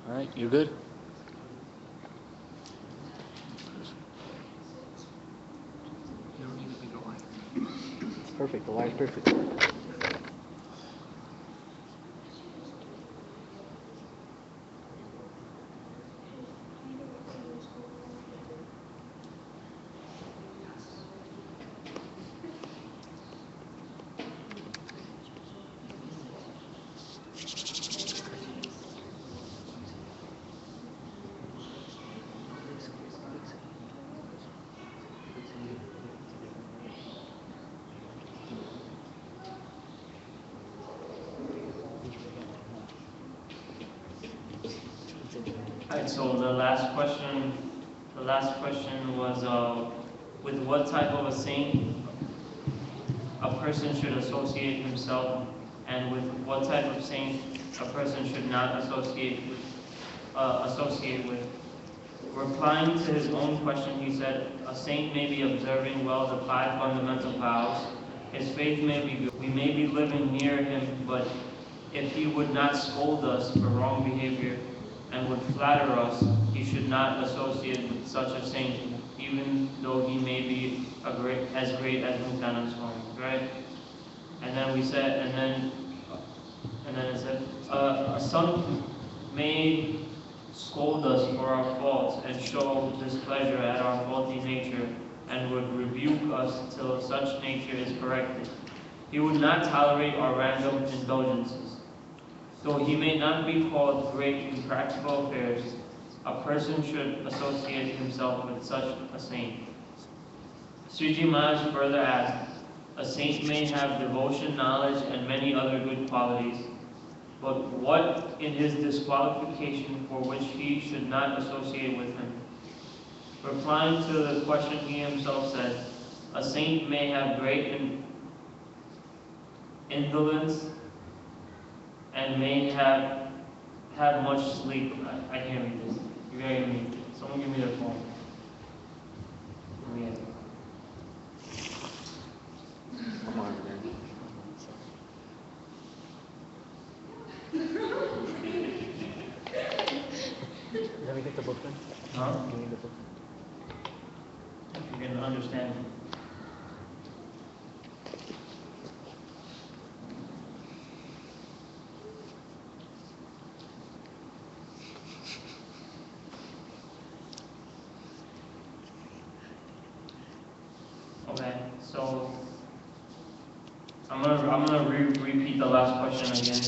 All right, you're good? You don't need a bigger wire. It's perfect. The wire's perfect. Alright, so the last question was, with what type of a saint a person should associate himself, and with what type of saint a person should not associate with. Replying to his own question, he said, a saint may be observing well the 5 fundamental vows. His faith may be good. We may be living near him, but if he would not scold us for wrong behavior and would flatter us, he should not associate with such a saint, even though he may be as great as Muktanand Swami, right? And then we said, and then it said, a son may scold us for our faults and show displeasure at our faulty nature, and would rebuke us till such nature is corrected. He would not tolerate our random indulgences. Though he may not be called great in practical affairs, a person should associate himself with such a saint. Sriji Maharaj further asked, a saint may have devotion, knowledge, and many other good qualities, but what in his disqualification for which he should not associate with him? Replying to the question, he himself said, a saint may have great indolence and may have much sleep. I can't read this. You gotta give me. Someone give me their phone. Give me it. Come on, man. Let me get the book then. Huh? Give me the book. You can understand. Okay, so I'm gonna repeat the last question again.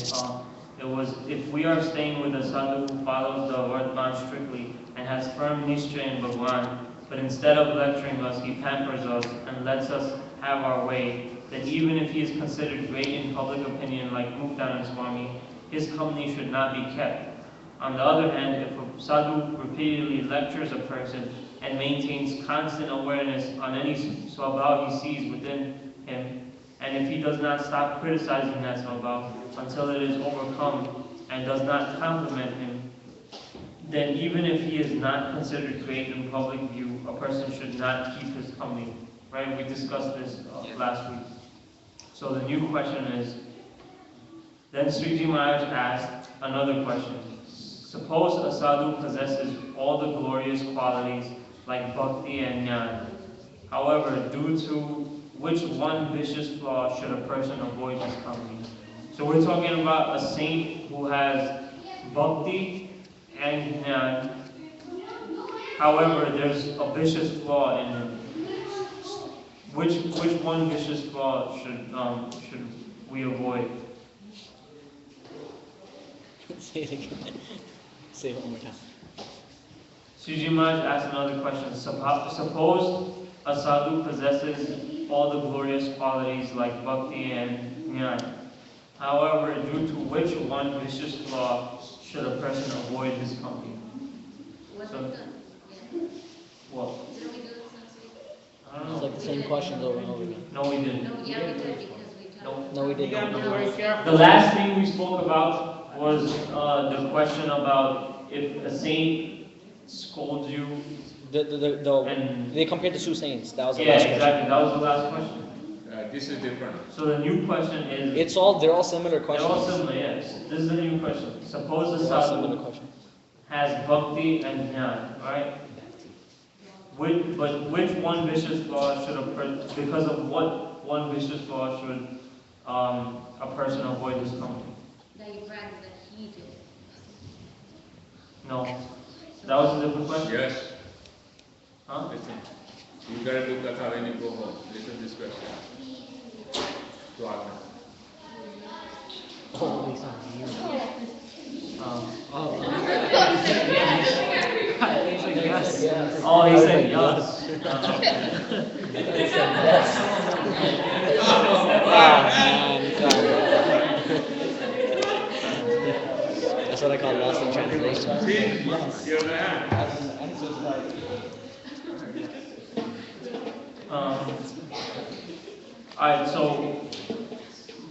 It was, if we are staying with a sadhu who follows the Vardhan strictly and has firm nischay in Bhagwan, but instead of lecturing us, he pampers us and lets us have our way, then even if he is considered great in public opinion like Muktanand Swami, his company should not be kept. On the other hand, if a sadhu repeatedly lectures a person and maintains constant awareness on any swabhav he sees within him, and if he does not stop criticizing that swabhav until it is overcome and does not compliment him, then even if he is not considered great in public view, a person should not keep his company. Right? We discussed this last week. So the new question is, then Sriji Maharaj asked another question. Suppose a sadhu possesses all the glorious qualities like bhakti and jnana. However, due to which one vicious flaw should a person avoid his company? So we're talking about a saint who has bhakti and jnana. However, there's a vicious flaw in him. Which one vicious flaw should we avoid? Say it again. Say it one more time. Sriji Maharaj asked another question. Suppose a sadhu possesses all the glorious qualities like bhakti and jnana. However, due to which one vicious flaw should a person avoid his company? What? I don't It's know. like the same questions over and over again. No, we didn't. No, we didn't. The last thing we spoke about was the question about if a saint scolds you. They compared the two saints. That was the Yeah, last exactly. That was the last question. This is different. So the new question is. question. They're all similar questions. They're all similar, yes. This is the new question. Suppose the They're all similar sadhu questions. has bhakti and jnana, right? But which one vicious flaw should because of what one vicious flaw should a person avoid this company? That you practice that he did. No. That was a different question? Yes. Huh? Listen. You gotta do katha when you go home. Listen to this question. To Agna. Holy son. Oh. He said yes. Yes. Oh, he I was said like, yes. He said yes. Man, that's what I call lost in translation. See? You're the hand. Alright, so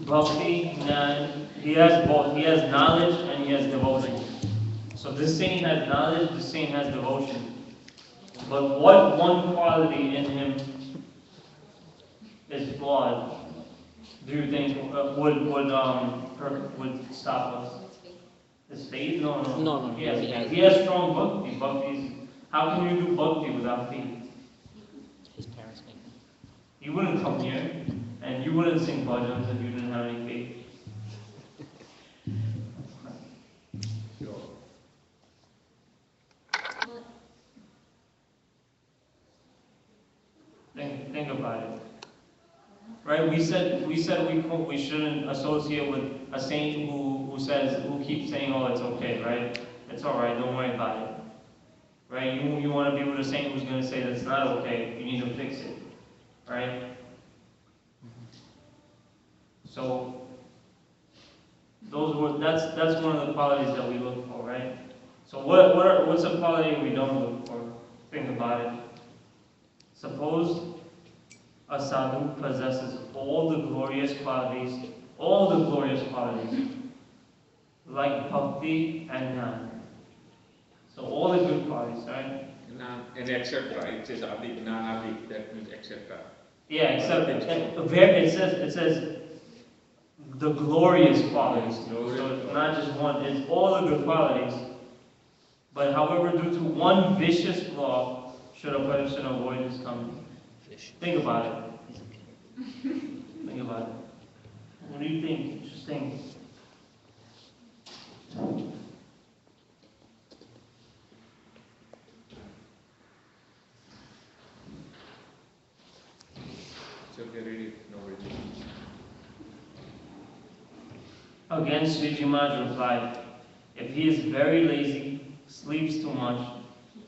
bhakti, jnana, he has both. He has knowledge and he has devotion. So this saint has knowledge, this saint has devotion. But what one quality in him is flawed? Do you think would stop us? His faith? No. No. He has strong bhakti. How can you do bhakti without faith? His parents make him. You wouldn't come here, and you wouldn't sing bhajans if you didn't have any faith. Think about it. Right? We said we shouldn't associate with a saint who keeps saying, oh, it's okay, right? It's all right, don't worry about it. Right? You want to be with a saint who's going to say that's not okay, you need to fix it. Right? So that's one of the qualities that we look for, right? So what's a quality we don't look for? Think about it. Suppose a sadhu possesses all the glorious qualities, like bhakti and jnana. So all the good qualities, right? And etc. It says adik, nan-adik, that means etc. Yeah, except it says the glorious qualities. So it's not just one, it's all the good qualities. But however, due to one vicious flaw, should a person avoid his company? Think about it. Think about it. What do you think? Just think. So get ready, no ready. Again, Sriji Maharaj replied, if he is very lazy, sleeps too much,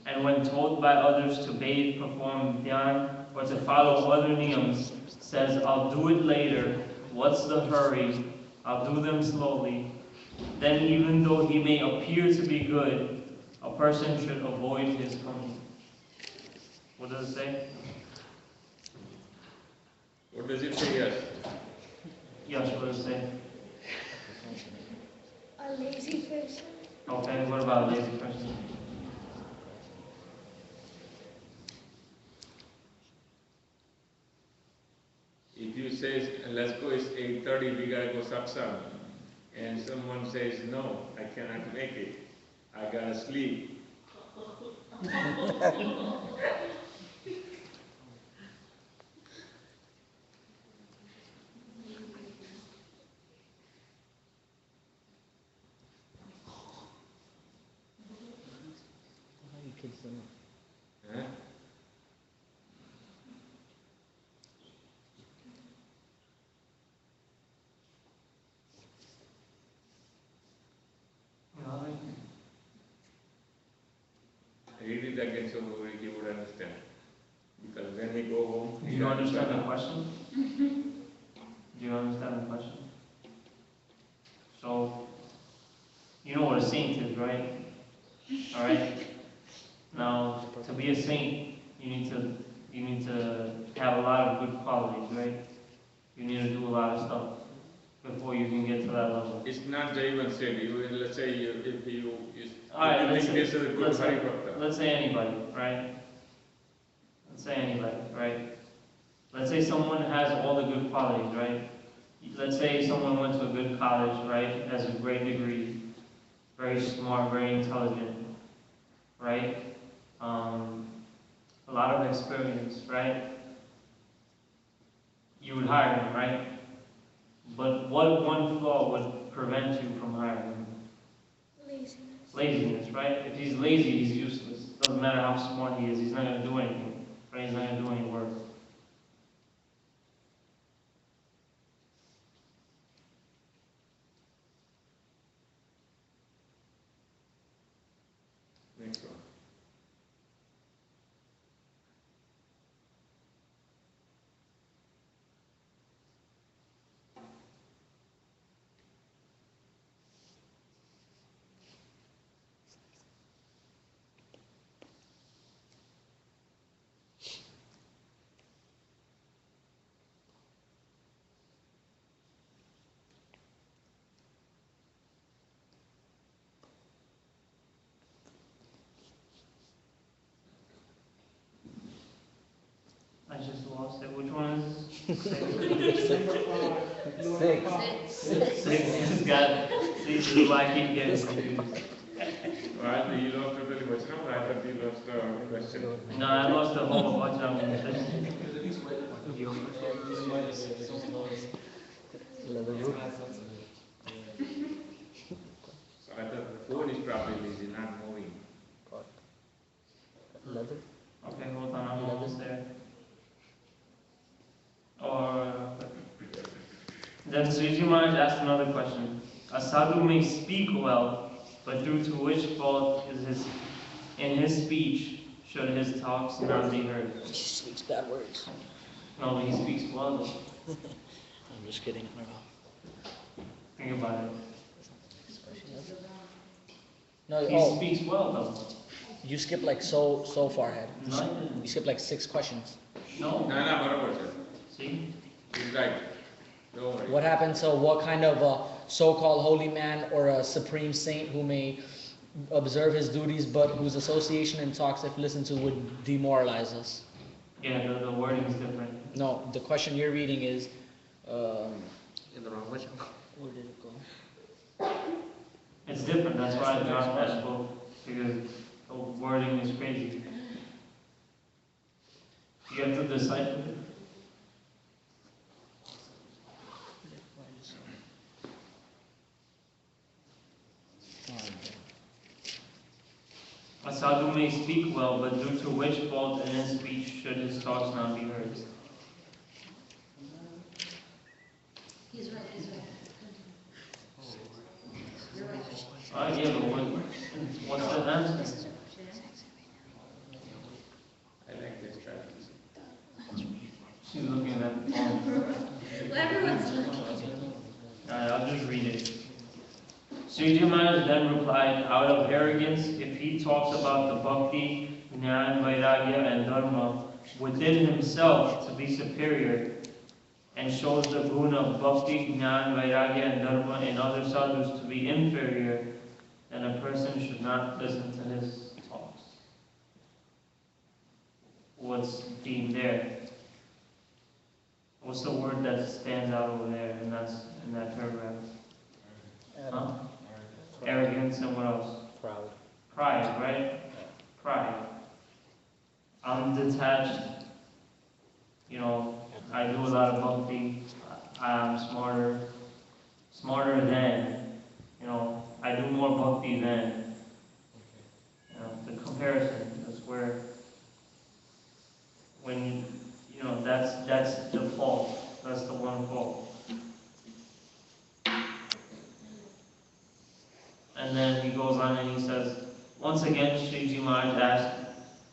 and when told by others to bathe, perform dhyan, or to follow other niyams, says, I'll do it later, what's the hurry, I'll do them slowly, then even though he may appear to be good, a person should avoid his company. What does it say? What does it say here? Yes, what does it say? A lazy person. Okay, what about a lazy person? If you say, let's go, it's 8:30, we gotta go Satsang, and someone says, no, I cannot make it, I gotta sleep. Huh? Read it again so he would understand. Because when we go home... Do you understand the question? Do you understand the question? So, you know what a saint is, right? Alright? Now, to be a saint, you need to have a lot of good qualities, right? You need to do a lot of stuff before you can get to that level. It's not Jaivan said, let's say if you Alright, think this is a good Hari Bhakta. let's say anybody, right? Let's say anybody, right? Let's say someone has all the good qualities, right? Let's say someone went to a good college, right? Has a great degree, very smart, very intelligent. right? A lot of experience, right? You would hire him, right? But what one flaw would prevent you from hiring him? Laziness. Laziness, right? If he's lazy, he's useless. Doesn't matter how smart he is, he's not going to do anything, right? He's not going to do any work. Next one. I just lost it. Which one is Six. Six. Got it. See, this is why I keep getting confused. Well, you lost totally Vachanam, I thought you lost the question. No, I lost a whole bunch of them. Leather roof. So I thought the phone is probably lazy, not moving. Leather. Okay, hold on, I'm almost there. Or then Sriji Maharaj asked another question. A sadhu may speak well, but due to which fault is in his speech should his talks not be heard? He speaks bad words. No, but he speaks well though. I'm just kidding. I don't know. Think about it. No, He speaks well though. you skip like so far ahead. No, I didn't. You skip like 6 questions. No. No, barabar, sir. See? He's right. Don't worry. What happened? So, what kind of a so-called holy man or a supreme saint who may observe his duties, but whose association and talks, if listened to, would demoralize us? Yeah, the wording is different. No, the question you're reading is. In the wrong version. Where did it go? It's different, that's why I dropped that book, because the wording is crazy. You have to decipher it. A sadhu may speak well, but due to which fault in his speech should his talks not be heard? He's right. You're right. Yeah, but what's the answer? I like this strategy. She's looking at the phone. Well, everyone's looking. Alright, I'll just read it. Sriji Maharaj then replied, out of arrogance, if he talks about the bhakti, jnana, vairagya, and dharma within himself to be superior, and shows the guna of bhakti, jnana, vairagya, and dharma in other sadhus to be inferior, then a person should not listen to his talks. What's deemed there? What's the word that stands out over there in that paragraph? Huh? Arrogance and what else? Proud. Pride, right? Pride. I'm detached. You know, I do a lot of bhakti. I'm smarter than. You know, I do more bhakti than. You know, the comparison. That's where. When you know, that's the fault. That's the one fault. And then he goes on and he says, once again, Sriji Maharaj asked,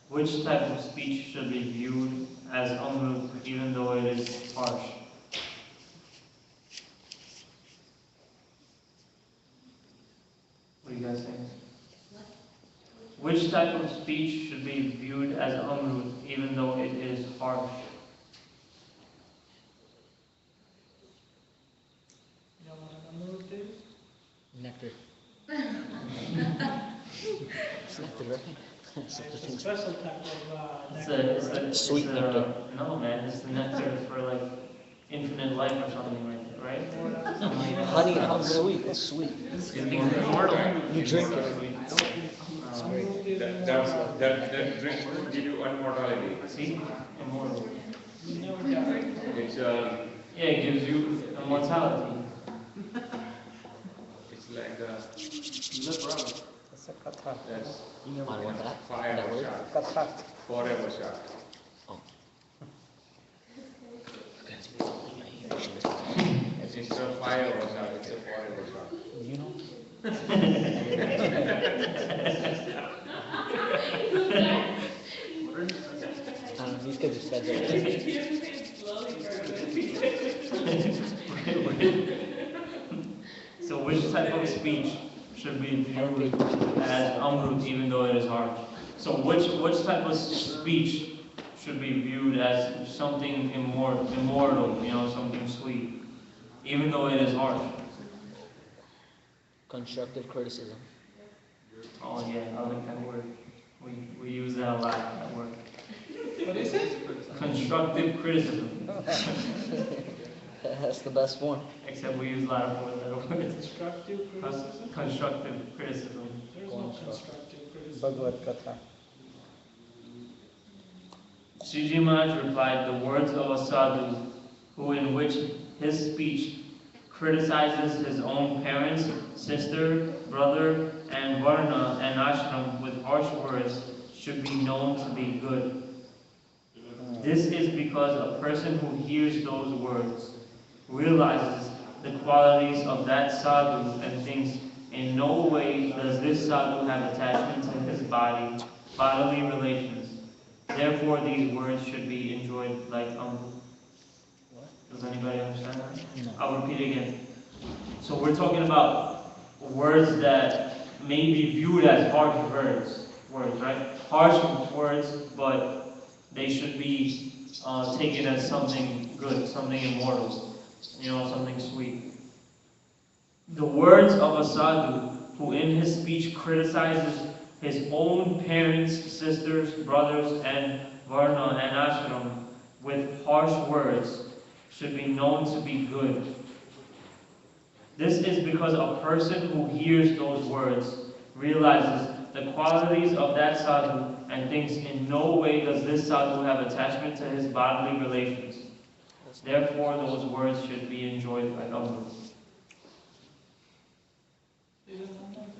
which type of speech should be viewed as amrut, even though it is harsh? What do you guys think? Which type of speech should be viewed as amrut, even though it is harsh? You know what an amrut is? Nectar. It's nectar, right? It's a special type of nectar. Sweet it's nectar. No, man, it's the nectar for like infinite life or something like that, right? Something like that. Honey, how sweet. It's sweet. It's immortal. You drink it. Amrut That drink will give you immortality. See? Immortal. You never die. It's Yeah, it gives you immortality. it's like You live forever. It's a katha. that's On what that? fire That word? shot, Katha. forever shot. It's a fire shot. It's a forever shot. You know? These kids are sped So which type of speech should be viewed as amrut even though it is harsh? So which type of speech should be viewed as something immortal, you know, something sweet, even though it is harsh? Constructive criticism. Oh yeah, I like that word. We use that a lot, that word. What is it? Constructive criticism. That's the best one. Except we use a lot of four-letter words. Constructive criticism? Constructive criticism. There's no constructive criticism. Bhagavad Katha. Sriji Maharaj replied, the words of a sadhu, who in which his speech criticizes his own parents, sister, brother, and varna and ashram with harsh words, should be known to be good. This is because a person who hears those words realizes the qualities of that sadhu and thinks, in no way does this sadhu have attachment to his bodily relations. Therefore, these words should be enjoyed like amrut. Does anybody understand that? No. I'll repeat again. So we're talking about words that may be viewed as harsh words, right? Harsh words, but they should be taken as something good, something immortal, you know, something sweet. The words of a sadhu who in his speech criticizes his own parents, sisters, brothers, and varna and ashram with harsh words should be known to be good. This is because a person who hears those words realizes the qualities of that sadhu and thinks in no way does this sadhu have attachment to his bodily relations. Therefore, those words should be enjoyed like amrut.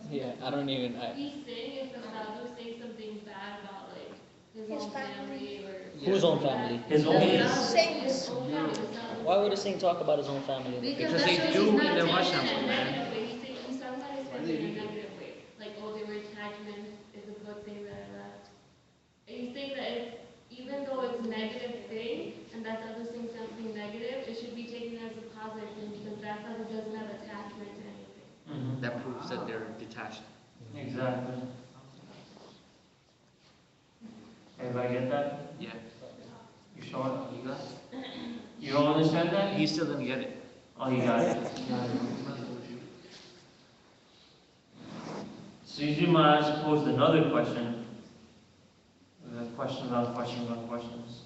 Yeah, I don't even. He's saying if the sadhu says something bad about like his own family or Whose own family? His own his own family. the sadhu. Why would a saint talk about his own family? Because that's they what do he's in not the taking Vaishnava, it in a man. negative way. He's sometimes taking it in a negative way. Like, oh, they were attachment is a good thing, that. He's saying that even though it's a negative thing, and that other thing something negative, it should be taken as a positive thing because that other doesn't have attachment to anything. That proves that they're detached. Exactly. Everybody get that? Yeah. You sure? You got it? You don't understand that? He still didn't get it. Oh, you got it. Sriji Maharaj posed another question. Questions on questions on questions.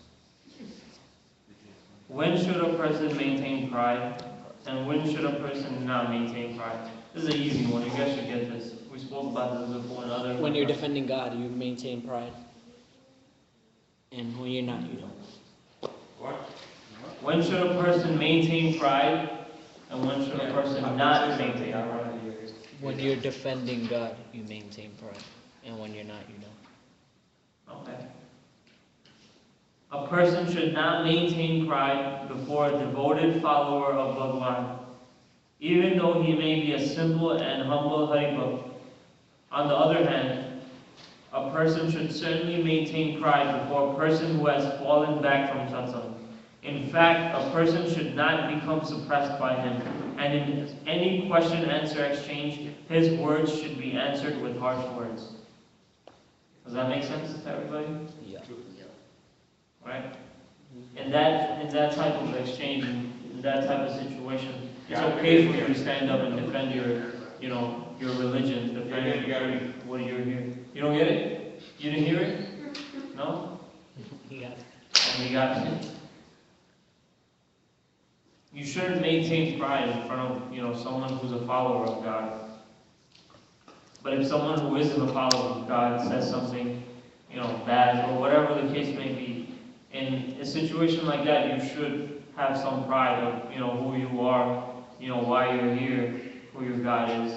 When should a person maintain pride? And when should a person not maintain pride? This is an easy one. You guys should get this. We spoke about this before in other. When you're defending God, you maintain pride. And when you're not, you don't. What? When should a person maintain pride? And when should a person not maintain pride? When you're defending God, you maintain pride. And when you're not, you don't. Okay. A person should not maintain pride before a devoted follower of Bhagavan, even though he may be a simple and humble Haribhakt. On the other hand, a person should certainly maintain pride before a person who has fallen back from Satsang. In fact, a person should not become suppressed by him, and in any question-answer exchange, his words should be answered with harsh words. Does that make sense to everybody? Yeah. Right? In that type of exchange, in that type of situation, it's okay for you to stand up and defend your religion, defend what you're here. You don't get it? You didn't hear it? No? You got it. And you got it. You shouldn't maintain pride in front of someone who's a follower of God. But if someone who isn't a follower of God says something, bad or whatever the case may be, in a situation like that, you should have some pride of, who you are, why you're here, who your God is,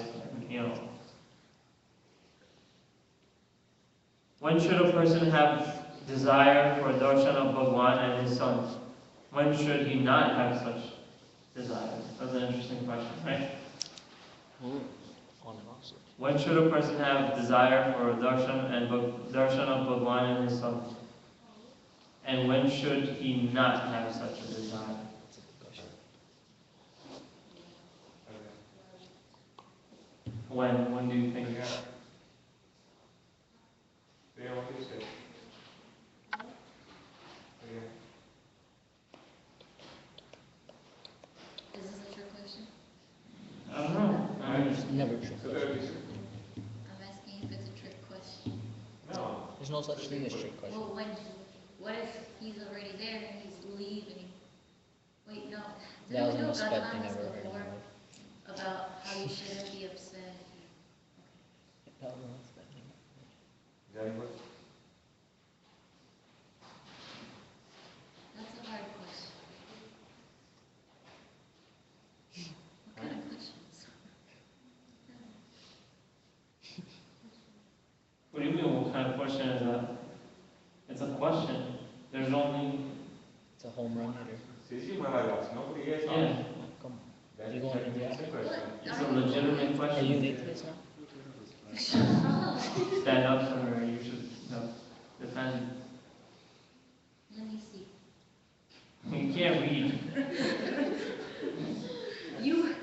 When should a person have desire for darshan of Bhagwan and his son? When should he not have such desire? That's an interesting question, right? On and off switch. When should a person have desire for darshan of Bhagwan and his son? And when should he not have such a desire? That's a good question. When do you think? Yeah. Yeah, what do you say? Yeah. Is this a trick question? I don't know. Never true. So that is, I'm asking if it's a trick question. no. There's no such thing as trick question. Well, what if he's already there and he's leaving? Wait, no. That was Didn't we the do most sped God thing comments I've ever heard in my before life. about how you shouldn't be upset? That was the most sped thing. Then what? That's a hard question. What kind of questions? What do you mean, what kind of question is that? It's a question. There's only, It's a home run hitter. Sisi Maharaj asked, nobody else yeah, asked. Come on. That You going to the that's a question. it's a legitimate Are you question. the atheist now? Stand up for her, you should, defend. Let me see. You can't read. You.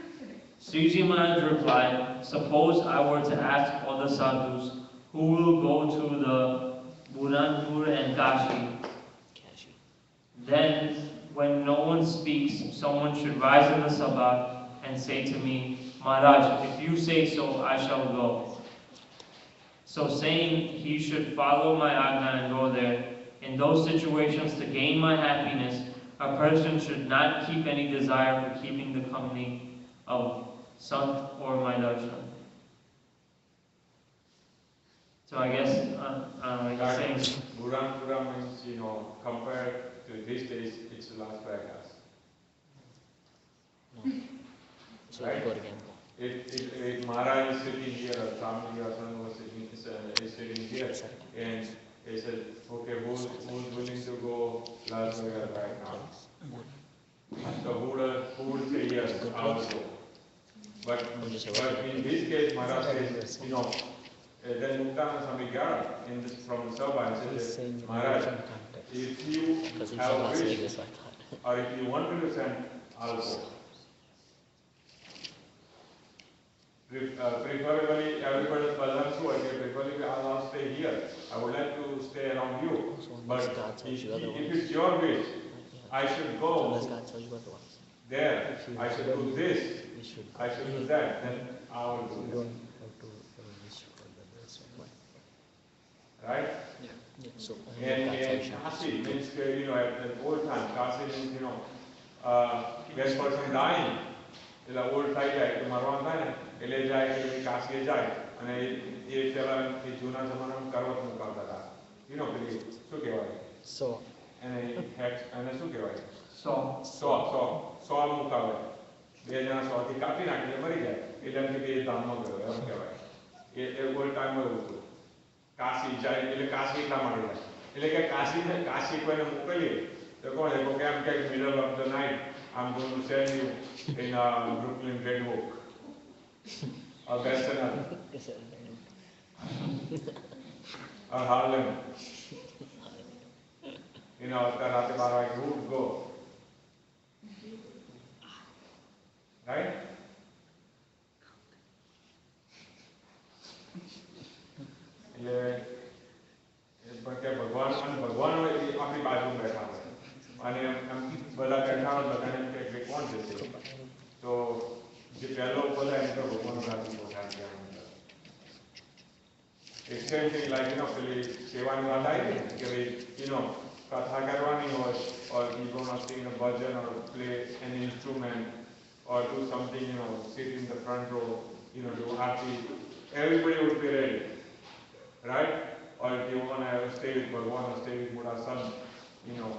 Suji Maharaj replied, suppose I were to ask all the sadhus who will go to the Burhanpur and Kashi. Cashy. Then, when no one speaks, someone should rise in the sabha and say to me, Maharaj, if you say so, I shall go. So saying he should follow my ajna and go there, in those situations to gain my happiness, a person should not keep any desire for keeping the company of Sant or my darshan. So I guess, I guess saying, Burhanpura means, compared to these days, it's Las Vegas. No. So Right? you go it again. If Maharaj is sitting here, or Swami or someone was sitting here, and he said, okay, who's willing to go Las Vegas right now? So who would say yes, I will go. But in this case, Maharaj says, then Muktananda Swami got from the Sabha and He's saying said, in a Maharaj, different context. if you Because he's have from a Las wish, Vegas, I thought. or if you want me to send, I'll go. Preferably, everybody balance to preferably I'll stay here. I would like to stay around you. So But unless God tells if, you otherwise. if it's your wish, Yeah. I should Unless go God tells you otherwise. there, If you I should do this, You should. I should do that, then I will do You this. don't have to wish for the best of life. Right? Yeah. So only And, God tells you. Kasi means, at the old time, Kasi means, when person dying, એટલે old થઈ જાય તો મરવાનું થાય ને એટલે જાય કે ભાઈ કાશીએ જાય અને એ પેલા એ જૂના જમાનામાં કરવત મુકાવતા હતા પેલી શું કહેવાય So. એને એને શું કહેવાય so, સો મુકાવે બે જણા સોથી કાપી નાખે એટલે મરી જાય એટલે એમ કે એ ધામમાં ગયો એમ કહેવાય એ ઓલ્ડ ટાઈમમાં એવું હતું કાશી જાય એટલે કાશી એટલા માટે જાય એટલે કે કાશી કોઈને મોકલીએ તો કોણ છે કે એમ કે middle of the night I'm going to send you in Brooklyn Red Oak or Bessemer or Harlem. Karate Barak would go. Right? ભગવાન આપણી બાજુ બેઠા હોય અને એમ બધા બેઠા હોય બધાને એમ કે કોણ જશે તો જે પહેલો બોલે એમ તો ભગવાન રાજી પોતા It's same thing like, પેલી સેવાની વાત આવી ને કે ભાઈ, કથા કરવાની હોય or you gonna sing a bhajan or play an instrument or do something, sit in the front row, do aarti. everybody would be ready, right? Or if you want to stay with Bhagwan or stay with Buddha Son, you know,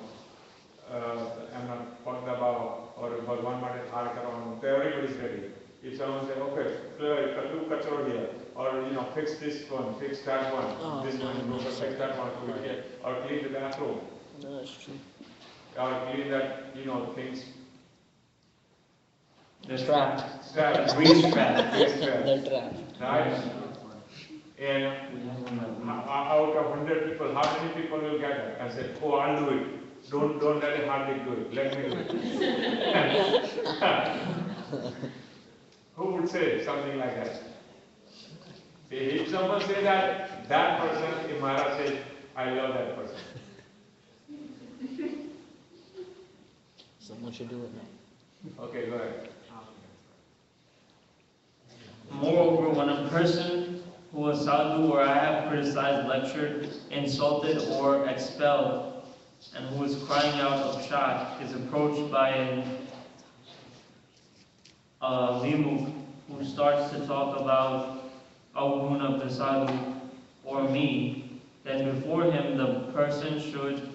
એમના પગ દબાવો or ભગવાન માટે હાર કરવાનો તો everybody's ready. If someone say, okay, do kachro here, or you know, fix this one, fix that one, this one, fix that one, or clean the bathroom, No, that's true. or clean that, you know, things. The Trap. Grease trap. The trap. Right? And out of 100 people, how many people will get it and say, oh, I'll do it. Don't let a Hardik do it. Let me do it. Who would say something like that? See, if someone say that, that person, if Maharaj says, I love that person. Someone should do it now. Okay, go ahead. Moreover, when a person who is sadhu or I have criticized, lectured, insulted, or expelled, and who is crying out of shock, is approached by a vimuk who starts to talk about avgun of the sadhu or me, then before him the person should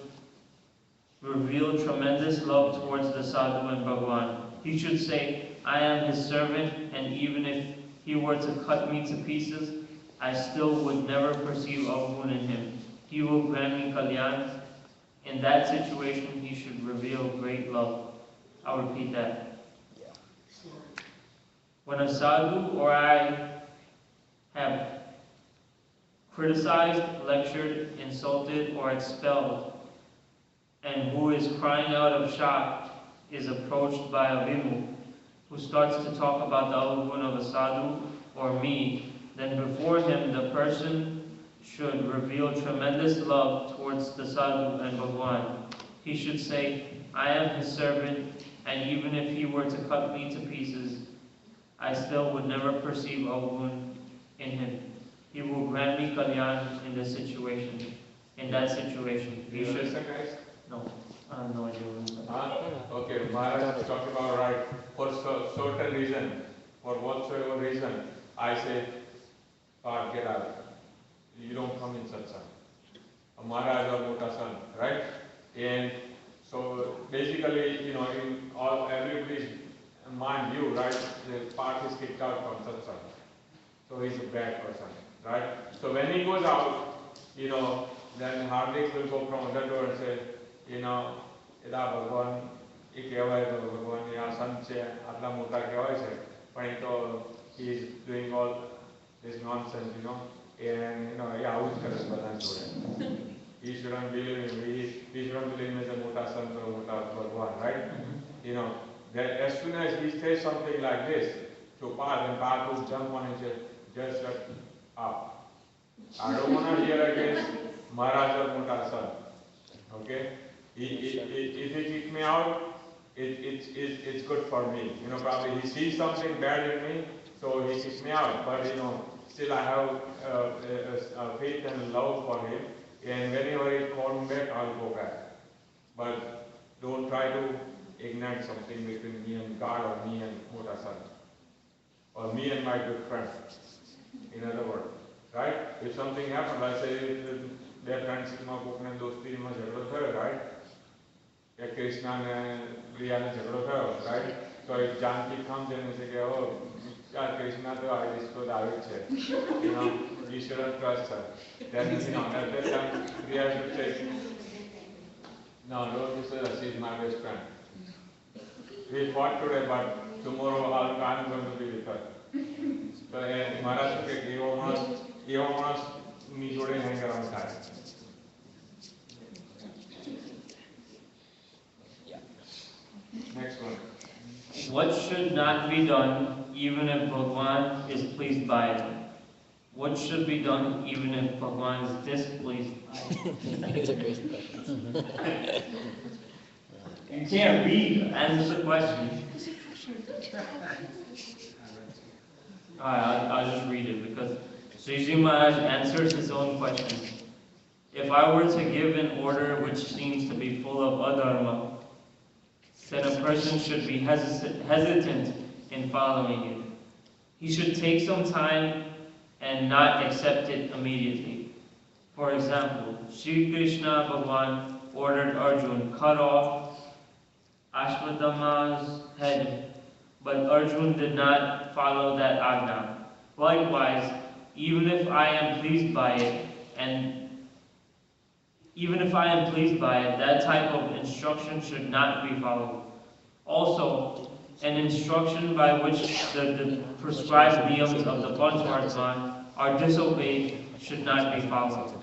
reveal tremendous love towards the sadhu and Bhagwan. He should say, I am his servant, and even if he were to cut me to pieces, I still would never perceive avgun in him. He will grant me kalyan. In that situation, he should reveal great love. I'll repeat that. When a sadhu or I have criticized, lectured, insulted, or expelled, and who is crying out of shock is approached by a vimu who starts to talk about the avgun of a sadhu or me, then before him the person should reveal tremendous love towards the sadhu and Bhagwan. He should say, I am his servant, and even if he were to cut me to pieces, I still would never perceive avgun in him. He will grant me kalyan in this situation. In that situation, Do you listen, guys? No, I have no idea what I'm saying. Okay, Maharaj talked about right. For certain reason, for whatsoever reason, I say, get out. You don't come in satsang. Maharaj or Mota San, right? And so basically, you know, in all everybody's mind view, right, the part is kicked out from satsang. So he's a bad person, right? So when he goes out, you know, then Hardik will go from other door and say, you know, Ida Bhagwan, એ કહેવાય તો ભગવાન આ સંત છે આટલા મોટા કહેવાય છે પણ એ તો he is doing all this nonsense, you know, and you know, એ આવું જ કરે છે બધા જોડે. He shouldn't believe him. We shouldn't believe him as a mota sant or mota Bhagwan, right? You know, that as soon as he says something like this to Parth, and Parth will jump on and say, just shut up. I don't want to hear against Maharaj or Mota Sant. Okay? If he kicks me out, it's good for me. You know, probably he sees something bad in me, so he kicks me out. But you know, still I have faith and love for him. And whenever he calls me back, I'll go back. But don't try to ignite something between me and God, or me and Mota Sant, or me and my good friend. In other words, right? If something happens, I say their friendship માં કોકને દોસ્તીમાં ઝઘડો થયો, right? કે કૃષ્ણ ને પ્રિયાને ઝઘડો થયો, right? So if Janki comes and say, oh, Krishna તો આવી તો આવી છે, you know, you shouldn't trust her. Then you know, at that time Priya should say, no, don't you say that, she's my best friend. We fought today, but tomorrow I'm going to be with her. So Maharaj should say, you almost me જોડે hang around થાય. Next one. What should not be done even if Bhagwan is pleased by it? What should be done even if Bhagwan is displeased by it? These are crazy questions. You can't read. Answer the question. Alright, I'll just read it because Sriji Maharaj answers his own questions. If I were to give an order which seems to be full of adharma, then a person should be hesitant in following it. He should take some time and not accept it immediately. For example, Sri Krishna Bhagavan ordered Arjun cut off Ashwatthama's head, but Arjun did not follow that agna. Likewise, even if I am pleased by it, that type of instruction should not be followed. Also, an instruction by which the prescribed niyams of the Panchvartman are disobeyed should not be followed.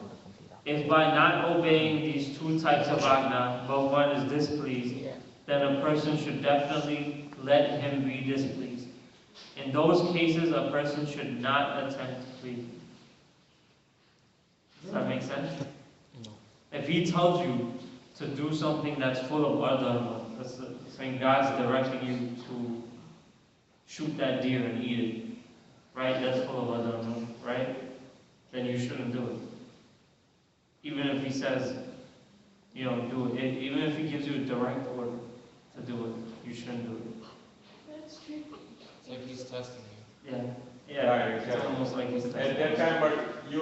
If by not obeying these two types of agna, Bhagavan is displeased, then a person should definitely let him be displeased. In those cases, a person should not attempt to please. Does that make sense? If he tells you to do something that's full of adharma, that's saying God's directing you to shoot that deer and eat it, right? That's full of adharma, right? Then you shouldn't do it. Even if he says, do it. Even if he gives you a direct order to do it, you shouldn't do it. That's tricky. It's like he's testing you. Yeah. Right, It's exactly. almost like he's At testing that you. time, but you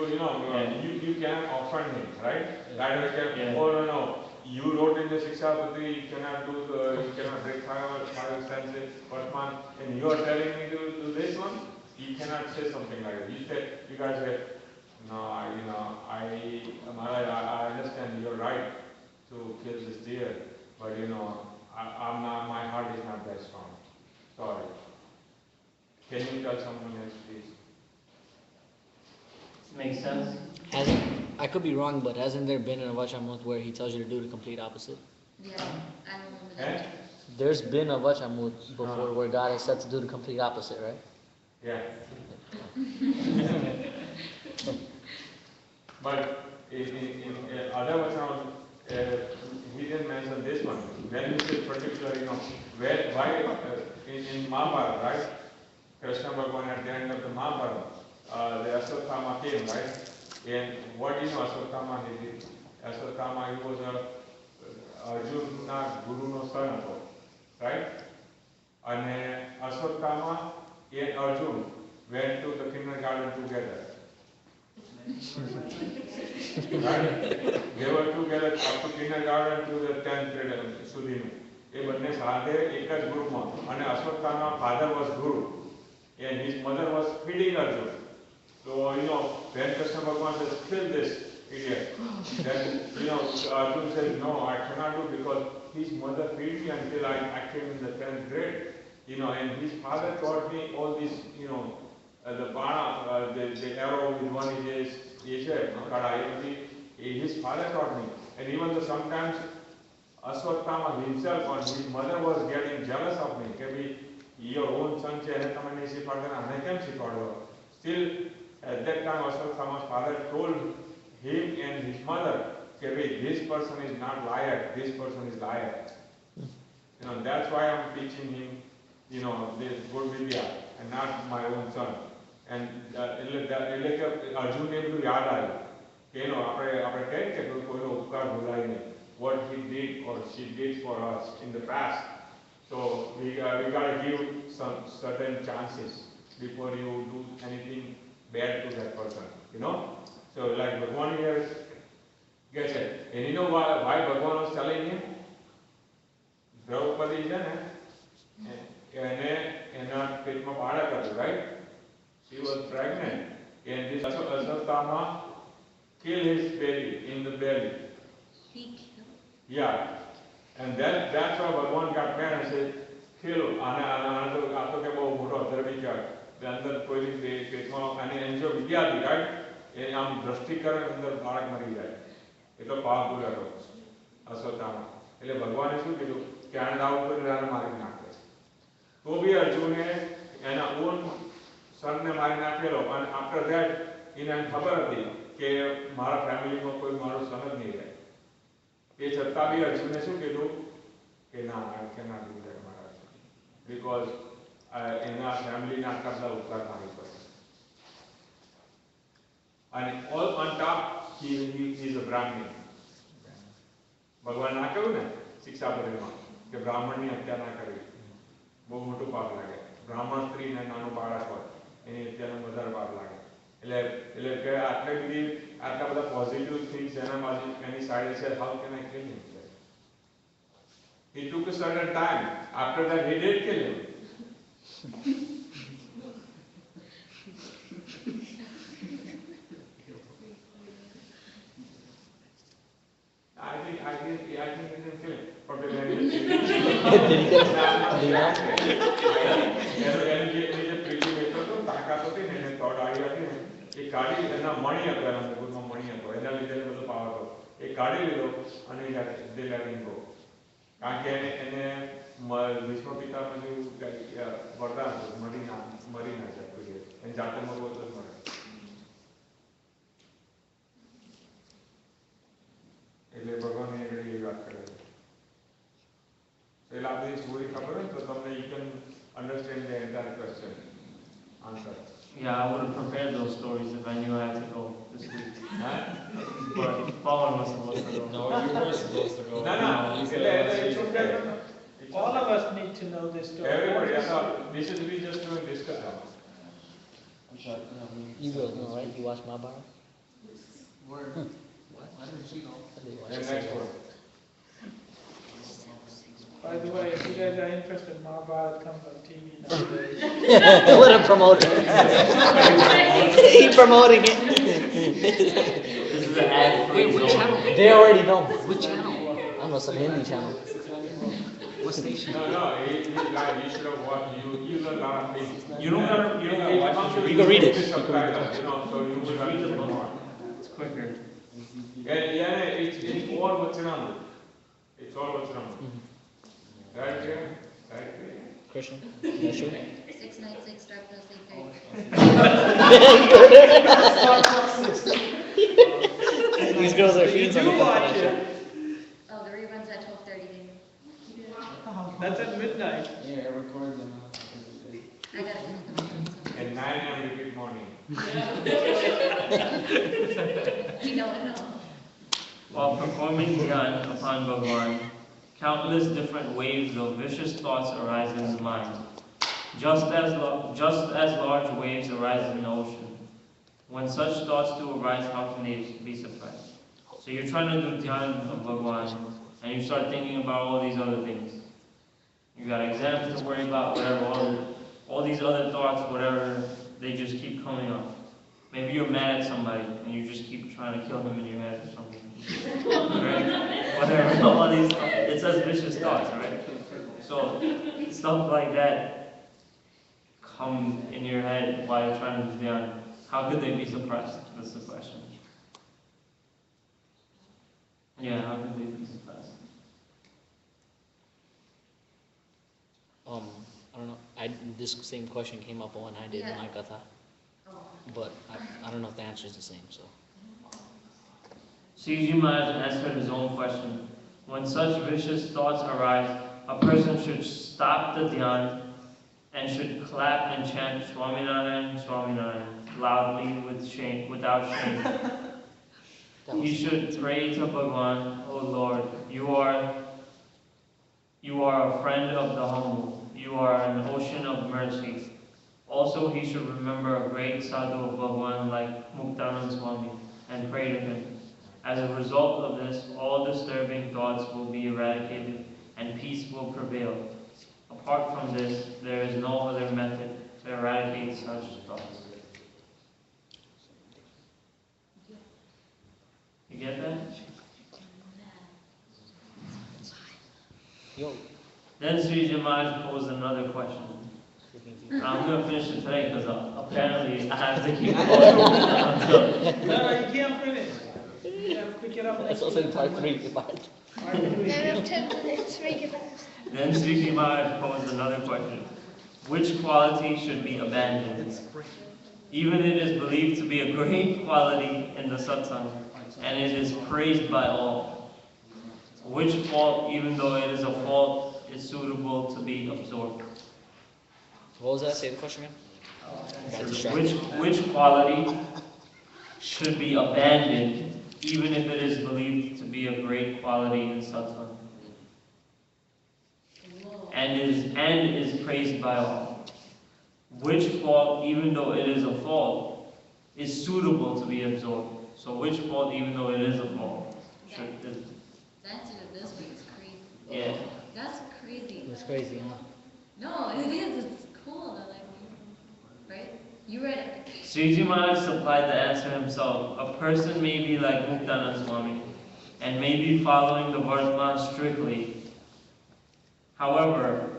can offend him, right? That way, Yeah. oh no, you wrote in the Sikshapatri, you cannot break five senses, Patman, and you are telling me to do this one. You cannot say something like that. You guys say, no, I understand you're right to kill this deer, but I'm not. My heart is not that strong. Sorry. Can you tell someone else, please? Makes sense? I could be wrong, but hasn't there been a Vachamut where he tells you to do the complete opposite? Yeah, I remember that. Eh? There's been a Vachamut before where God has said to do the complete opposite, right? Yeah. But in other Vachamut, he didn't mention this one. When he said particular, why in Mahabharata, right? Krishna Bhagavan at the end of the Mahabharata, the Ashwatthama came, right? And what Ashwatthama he did? Ashwatthama, he was Arjuna Guru no son, right? And Ashwatthama and Arjun went to the kindergarten together. Right? They were together up to kindergarten to the 10th grade સુધી. એ બંને સાથે એક જ ગ્રુપમાં અને Ashwatthama father was guru and his mother was feeding Arjun. So when Krishna Bhagavan says kill this idiot, then Arjun says no, I cannot do because his mother feed me until I came in the 10th grade. And his father taught me all this, the bana, the arrow with one is his father taught me. And even though sometimes Ashwatthama himself or his mother was getting jealous of me, your own son still at that time Ashwatthama's father told him and his mother, this person is not liar, this person is liar. That's why I'm teaching him, this good vidya and not my own son. And Arjun ne બધું યાદ આવ્યું કે આપણે કહીએ કે કોઈનો ઉપકાર ભૂલાય નહીં. What he did or she did for us in the past. So we got to give some certain chances before you do anything bad to that person. So like Bhagavan here gets it. And you know why Bhagavan was telling him? Draupadi is એના પેટમાં બાળક હતું, right? She was pregnant, and this Ashwatthama killed his baby in the belly. Yeah, and that's why Bhagavan got mad and said, kill. After the motor, the under કોઈ પેટમાં અને એની જો વિદ્યા હતી, right? આમ દ્રષ્ટિકરણ અંદર બાળક મરી જાય. એટલો પાવરફુલ હતો અશ્વત્થામા. એટલે ભગવાને શું કીધું કે આને દાવ ઉપર મારી નાખે. તો બી અર્જુને એના ઓન સનને મારી નાખેલો. અને આફ્ટર ધેટ એને ખબર હતી કે મારા ફેમિલીમાં કોઈ મારો સન જ નહીં રહે. એ છતાં બી અર્જુને શું કીધું કે ના, I cannot do that, Maharaj, because એના ફેમિલીના આટલા બધા ઉપકાર મારી પર. And all on top, he is a Brahmin. ભગવાન ના કહ્યું ને શિક્ષાપત્રીમાં કે બ્રાહ્મણની હત્યા ના કરવી, બહુ મોટું પાપ લાગે. બ્રાહ્મણ સ્ત્રી ને નાનું બાળક હોય એની હત્યાનો વધારે પાપ લાગે. એટલે કે આટલી બધી આટલા બધા પોઝિટિવ થિંગ્સ એની સાઈડ છે, how can I kill him? He took a certain time. After that, he did kill him. I think he didn't kill him. But then he did kill him. જે પ્રીતિ બેઠો હતો, તાકાત હતી ને એને થોડ આવી હતી ને એ કાઢી એના મણી હતો, એના મુકુટમાં મણી હતો, એના લીધે બધો પાવર હતો, એ કાઢી લીધો અને they let him go. કારણ કે એને વિશ્વ પિતામાં જેવું વરદાન હતું, મરી ના જાય કોઈ, એને જાતે મરવો તો જ મરે. એટલે ભગવાન એ ઘડી વાત કરે છે. એટલે આ બધી સ્ટોરી ખબર હોય તો તમને you can understand the entire question answer. Yeah, I would have prepared those stories if I knew I had to go this week. But Pawan was supposed to go. No, you were supposed to go. No. It's okay. All of us need to know this story. Everybody, I thought this is we just doing discussion. You will know, right? You watch my bar? Where? Why didn't she go? And next one. By the way, if you guys are interested, Mahabharata comes on TV nowadays. What a promoter. He promoting it. This is an ad for Wait, which channel? They already know. Which channel? I don't know, some Hindi channel. What station? No, he's like, you should have watched, you learn a lot of things. You don't gotta watch it. You can read it. Subtitles, so you will Read the understand book. more. It's quicker. Yeah, it's all what's around. It's all what's around. Right here, right here. Christian, that's true. 696 start plus 8:30. These girls are You fiends on do the watch that show. it. Oh, the reruns at 12:30. That's at midnight. Yeah, I recorded them. I gotta finish the book. And 9 a.m. repeat morning. You know it all. While performing dhyan upon Bhagavan, countless different waves of vicious thoughts arise in the mind. Just as large waves arise in the ocean. When such thoughts do arise, how can they be suppressed? So you're trying to do dhyan of Bhagavan, and you start thinking about all these other things. You got exams to worry about, whatever, all these other thoughts, whatever, they just keep coming up. Maybe you're mad at somebody, and you just keep trying to kill him in your head or something. Right? Whatever, all these, it says vicious thoughts, right? So, stuff like that come in your head while you're trying to do dhyan. How could they be suppressed? That's the question. Yeah, how could they be suppressed? I don't know. This same question came up when I did Yeah. my katha, but I don't know if the answer is the same. So. Sriji Maharaj answered his own question. When such vicious thoughts arise, a person should stop the dhyan and should clap and chant Swaminarayan, Swaminarayan loudly without shame. He should pray to Bhagavan, O Lord, you are a friend of the humble. You are an ocean of mercy. Also, he should remember a great sadhu of Bhagavan like Muktanand Swami and pray to him. As a result of this, all disturbing thoughts will be eradicated and peace will prevail. Apart from this, there is no other method to eradicate such thoughts. You get that? Yo. Then Sriji Maharaj posed another question. I'm going to finish it today because apparently I have to keep going. No, you can't finish. You have to pick it up That's next also week. part 3. Part 3. Then Sriji Maharaj posed another question. Which quality should be abandoned? Even it is believed to be a great quality in the Satsang, and it is praised by all. Which fault, even though it is a fault, is suitable to be absorbed? What was that? Say the question again. Got distracted. Which quality should be abandoned, even if it is believed to be a great quality in Satsang, and is praised by all? Which fault, even though it is a fault, is suitable to be absorbed. So which fault, even though it is a fault, should is, The answer to this one is crazy. yeah. That's crazy. It's crazy, huh? No, it is. It's cool. I like it. Right? You read it. Sriji Maharaj supplied the answer himself. A person may be like Muktanand Swami and may be following the Vardhan strictly. However,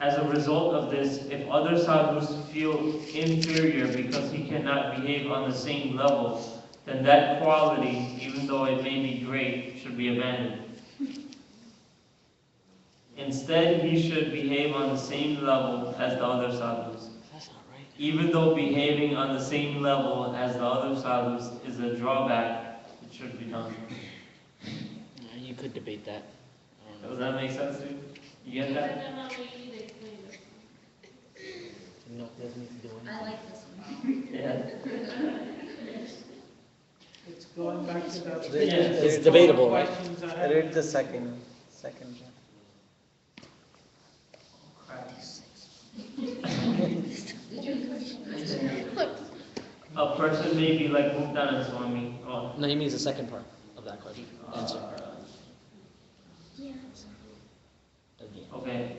as a result of this, if other sadhus feel inferior because he cannot behave on the same level, then that quality, even though it may be great, should be abandoned. Instead, he should behave on the same level as the other sadhus. That's not right. Even though behaving on the same level as the other sadhus is a drawback, it should be done. Yeah, you could debate that. I don't know. Does that make sense to you? You I get that? don't know how you need to explain this. No, it doesn't need to do anything. I like this one. Yeah. It's going back to the. It's debatable, right? Questions I have. Read the second one. Did you? A person may be like Muktanand Swami. Oh. No, he means the second part of that question. Answer. Again. Okay.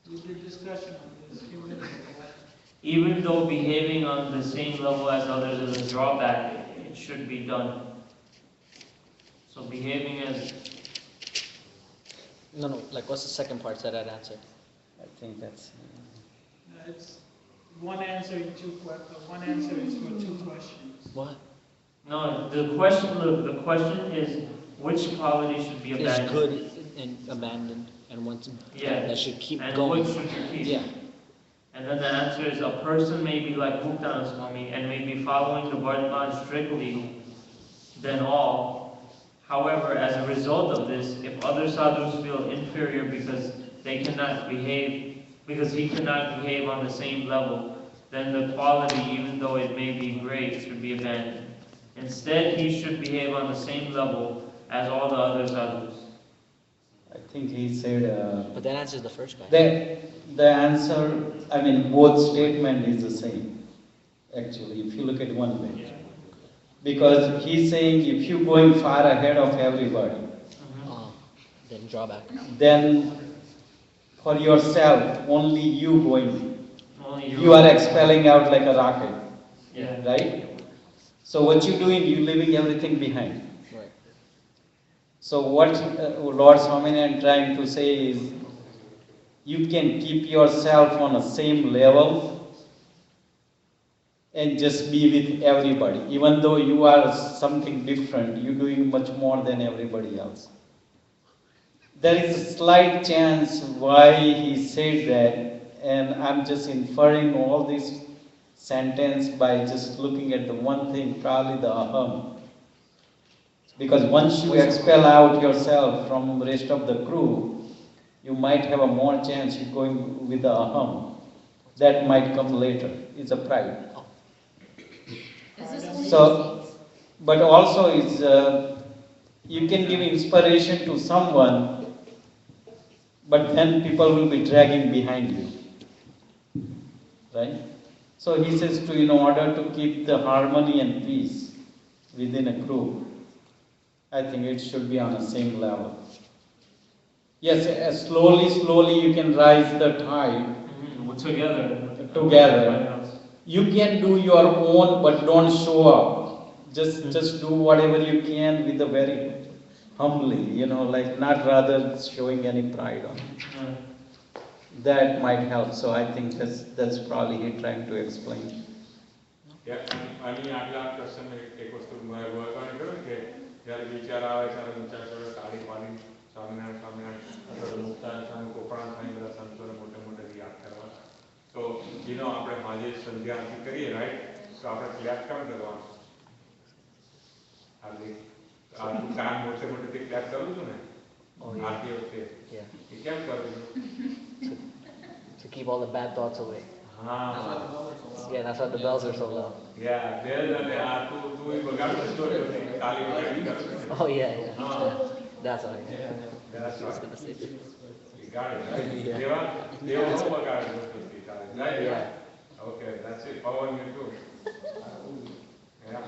We did discussion on this a few minutes ago. Even though behaving on the same level as others is a drawback, it should be done. So behaving as No, like what's the second part to that answer? I think that's. It's one answer in one answer is for two questions. What? no. The question is which quality should be Is abandoned. good and abandoned and what's Yeah. that should keep And going. which should you keep? Yeah. And then the answer is a person may be like Muktanand Swami and may be following the Vardhan strictly than all. However, as a result of this, if other sadhus feel inferior because they cannot behave, because he cannot behave on the same level, then the quality, even though it may be great, should be abandoned. Instead, he should behave on the same level as all the other sadhus. I think he said. But that answers the first guy. The answer, I mean, both statement is the same, actually, if you look at one way. Because he's saying if you're going far ahead of everybody, Then drawback. then for yourself, only you going, Only you are expelling out like a rocket, Yeah. right? So what you're doing, you're leaving everything behind. Right. So what Lord Swaminarayan trying to say is, you can keep yourself on the same level and just be with everybody. Even though you are something different, you're doing much more than everybody else. There is a slight chance why he said that, and I'm just inferring all this sentence by just looking at the one thing, probably the aham. Because once you expel out yourself from the rest of the crew, you might have a more chance of going with the aham. That might come later. It's a pride. Is this one? So, but also is you can give inspiration to someone, but then people will be dragging behind you, right? So he says to, in order to keep the harmony and peace within a crew, I think it should be on the same level. Yes, slowly you can rise the tide. Together. You can do your own, but don't show up. Just do whatever you can with a very humbly, like not rather showing any pride on it. That might help. So I think that's probably he trying to explain. Yeah, आणि आपला प्रश्न एक वस्तू वर्गाने करू की જ્યારે વિચાર આવે ત્યારે વિચાર કરો તાળી પાડી સ્વામિનારાયણ અથવા મુક્તા સ્વામી કોપણા સ્વામી બધા સંતોને મોટે મોટે યાદ કરવા તો આપણે આજે સંધ્યા આરતી કરીએ રાઈટ તો આપણે ક્લેપ કેમ કરવાનું હાર્દિક આટલું કામ મોટે મોટેથી ક્લેપ કરું છું ને આરતી વખતે એ કેમ કરું છું To keep all the bad thoughts away. હા Yeah, that's why the bells are so loud. Yeah, there's તું એ બગાડતો સ્ટોરી હતી તાલી વગાડી કરું Oh yeah. That's all. That's I was right. gonna say. You got it, right? Yeah. દેવા હું બગાડતો હતી તાલી right? Yeah. Okay, that's it. Pawan, you too. Yeah.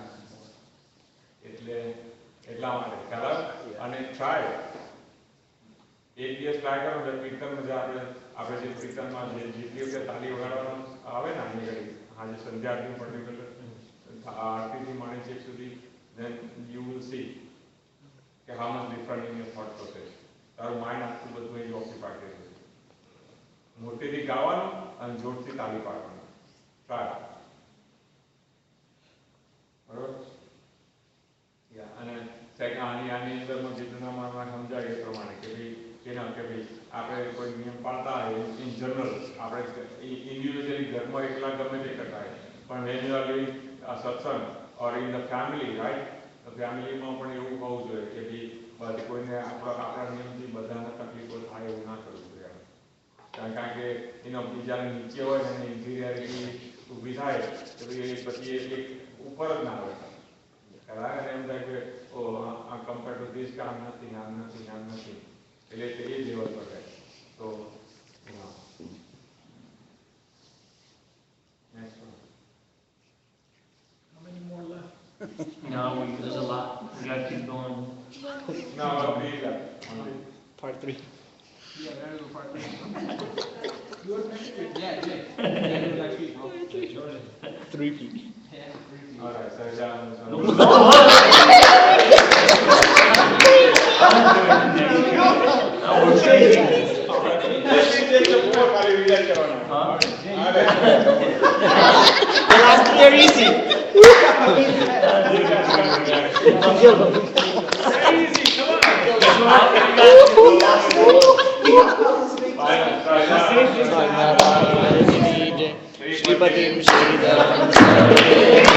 એટલા માટે ખ્યાલ અને ટ્રાય એક દિવસ ટ્રાય કરો એટલે કીર્તનમાં જે આપણે જે કીર્તનમાં જે જેટલી વખતે તાલી વગાડવાનું આવે ને આની ઘડી આજે સંધ્યા આરતી પર્ટિક્યુલર આરતીથી માણી છેક સુધી then you will see કે how much different in your thought process. તારું માઇન્ડ આખું બધું એ ઓક્યુપાય થઈ જશે. મોટેથી ગાવાનું અને જોરથી તાલી પાડવાનું. ટ્રાય. બરોબર? અને આની અંદરમાં જેટલું સમજાય એ પ્રમાણે કે ભાઈ કેના કે ભાઈ આપણે કોઈ નિયમ પાળતા હોય ઇન જનરલ આપણે ઇન્ડિવિજ્યુઅલી ઘરમાં એકલા ગમે તે કરતા હોય પણ વેન યુ આર લિવિંગ સત્સંગ or in the family right ફેમિલીમાં પણ એવું હોવું જોઈએ કે ભાઈ બધી કોઈને આપણા નિયમથી બધાને તકલીફો થાય એવું ના કરવું જોઈએ કારણ કે એનો બીજાને નીચે હોય ને એની ઇન્ફિરિયરિટી ઊભી થાય તો પછી એ ઉપર જ ના આવે અને એમ થાય કે ઓ આ કમ્પેર ટુ ધીસ કે આમ નથી એટલે એ લેવલ પર રહે તો next one How many more left? No, there's a lot. We gotta keep going. No, we left only. Part 3. Yeah, we gotta go part 3. You were next week. Yeah, Jay. Yeah, do next week, bro. Jordan. 3P. Yeah, 3 weeks. All right, so down. The last 3 are easy. Shripatim Shridaram